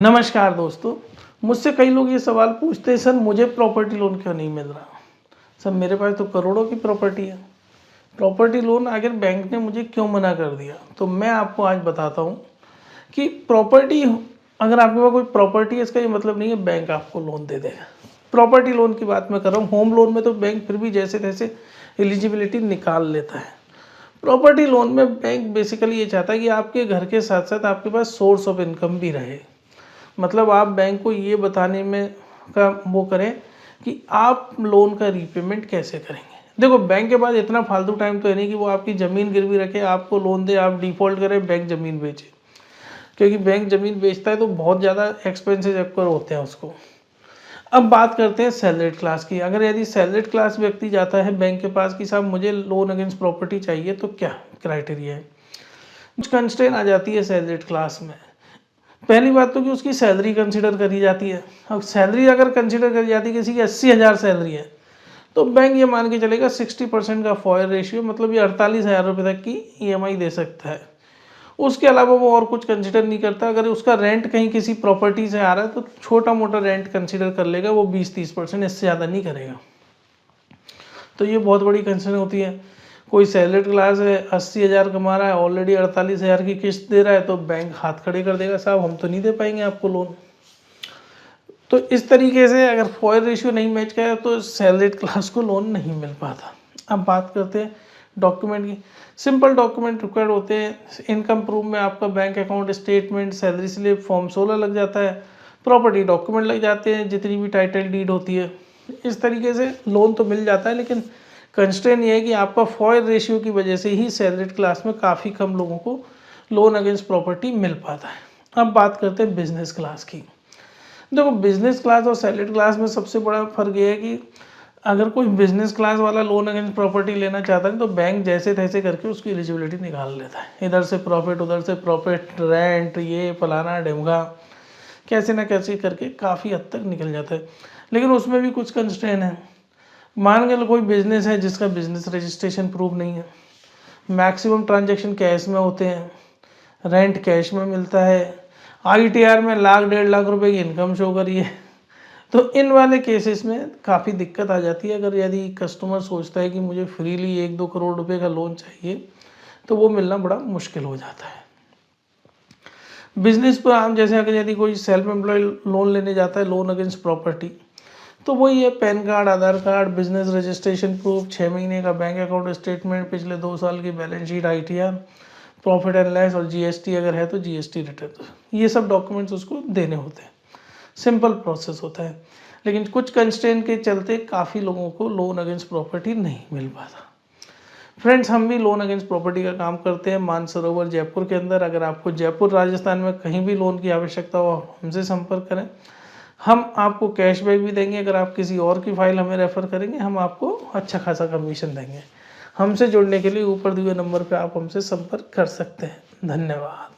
नमस्कार दोस्तों। मुझसे कई लोग ये सवाल पूछते हैं, सर मुझे प्रॉपर्टी लोन क्यों नहीं मिल रहा। सर मेरे पास तो करोड़ों की प्रॉपर्टी है, प्रॉपर्टी लोन आखिर बैंक ने मुझे क्यों मना कर दिया। तो मैं आपको आज बताता हूँ कि प्रॉपर्टी, अगर आपके पास कोई प्रॉपर्टी है इसका ये मतलब नहीं है बैंक आपको लोन दे देगा। प्रॉपर्टी लोन की बात मैं कर रहा हूँ। होम लोन में तो बैंक फिर भी जैसे तैसे एलिजिबिलिटी निकाल लेता है। प्रॉपर्टी लोन में बैंक बेसिकली ये चाहता है कि आपके घर के साथ साथ आपके पास सोर्स ऑफ इनकम भी रहे। मतलब आप बैंक को ये बताने में का वो करें कि आप लोन का रीपेमेंट कैसे करेंगे। देखो बैंक के पास इतना फालतू टाइम तो है नहीं कि वो आपकी ज़मीन गिरवी रखे, आपको लोन दे, आप डिफ़ॉल्ट करें, बैंक ज़मीन बेचे। क्योंकि बैंक ज़मीन बेचता है तो बहुत ज़्यादा एक्सपेंसेस एक्वर होते हैं उसको। अब बात करते हैं सैलरीड क्लास की। अगर यदि सैलरीड क्लास व्यक्ति जाता है बैंक के पास कि साहब मुझे लोन अगेंस्ट प्रॉपर्टी चाहिए, तो क्या क्राइटेरिया है। कुछ कंस्ट्रेंट आ जाती है सैलरीड क्लास में। पहली बात तो कि उसकी सैलरी कंसिडर करी जाती है। अब सैलरी अगर कंसिडर करी जाती है, किसी की 80,000 सैलरी है, तो बैंक ये मान के चलेगा 60% का फॉयर रेशियो, मतलब ये 48,000 रुपये तक की EMI दे सकता है। उसके अलावा वो और कुछ कंसिडर नहीं करता। अगर उसका रेंट कहीं किसी प्रॉपर्टी से आ रहा है तो छोटा मोटा रेंट कंसिडर कर लेगा, वो 20-30%, इससे ज़्यादा नहीं करेगा। तो ये बहुत बड़ी कंसर्न होती है। कोई सैलरीड क्लास है, 80,000 कमा रहा है, ऑलरेडी 48,000 की किस्त दे रहा है, तो बैंक हाथ खड़े कर देगा, साहब हम तो नहीं दे पाएंगे आपको लोन। तो इस तरीके से अगर फॉयर रेशियो नहीं मैच किया तो सैलरीड क्लास को लोन नहीं मिल पाता। अब बात करते हैं डॉक्यूमेंट की। सिंपल डॉक्यूमेंट रिक्वायर्ड होते हैं। इनकम प्रूफ में आपका bank account statement, salary slip, form 16 लग जाता है, प्रॉपर्टी डॉक्यूमेंट लग जाते हैं, जितनी भी टाइटल डीड होती है। इस तरीके से लोन तो मिल जाता है, लेकिन कंस्ट्रेंट ये है कि आपका फॉयर रेशियो की वजह से ही सैलरीड क्लास में काफ़ी कम लोगों को लोन अगेंस्ट प्रॉपर्टी मिल पाता है। अब बात करते हैं बिजनेस क्लास की। देखो बिजनेस क्लास और सैलरीड क्लास में सबसे बड़ा फर्क ये है कि अगर कोई बिजनेस क्लास वाला लोन अगेंस्ट प्रॉपर्टी लेना चाहता है तो बैंक जैसे तैसे करके उसकी एलिजिबिलिटी निकाल लेता है। इधर से प्रॉफिट, उधर से प्रॉफिट, रेंट, ये फलाना ढिमका, कैसे ना कैसे करके काफ़ी हद तक निकल जाता है। लेकिन उसमें भी कुछ कंस्ट्रेंट है। मान के लो कोई बिजनेस है जिसका बिजनेस रजिस्ट्रेशन प्रूफ नहीं है, मैक्सिमम ट्रांजैक्शन कैश में होते हैं, रेंट कैश में मिलता है, ITR में 1,00,000-1.5 लाख रुपए की इनकम शो करिए, तो इन वाले केसेस में काफ़ी दिक्कत आ जाती है। अगर यदि कस्टमर सोचता है कि मुझे फ्रीली 1-2 करोड़ रुपए का लोन चाहिए, तो वो मिलना बड़ा मुश्किल हो जाता है। बिजनेस पर हम जैसे अगर यदि कोई सेल्फ एम्प्लॉय लोन लेने जाता है लोन अगेंस्ट प्रॉपर्टी, तो वही है पैन कार्ड, आधार कार्ड, बिजनेस रजिस्ट्रेशन प्रूफ, 6 महीने का बैंक अकाउंट स्टेटमेंट, पिछले 2 साल की balance sheet, ITR, profit and loss और GST अगर है तो GST रिटर्न, ये सब डॉक्यूमेंट्स उसको देने होते हैं। सिंपल प्रोसेस होता है, लेकिन कुछ कंस्ट्रेंट के चलते काफ़ी लोगों को लोन अगेंस्ट प्रॉपर्टी नहीं मिल पाता। फ्रेंड्स, हम भी लोन अगेंस्ट प्रॉपर्टी का काम करते हैं मानसरोवर जयपुर के अंदर। अगर आपको जयपुर राजस्थान में कहीं भी लोन की आवश्यकता हो, हमसे संपर्क करें। हम आपको कैशबैक भी देंगे। अगर आप किसी और की फाइल हमें रेफ़र करेंगे, हम आपको अच्छा खासा कमीशन देंगे। हमसे जुड़ने के लिए ऊपर दिए हुए नंबर पर आप हमसे संपर्क कर सकते हैं। धन्यवाद।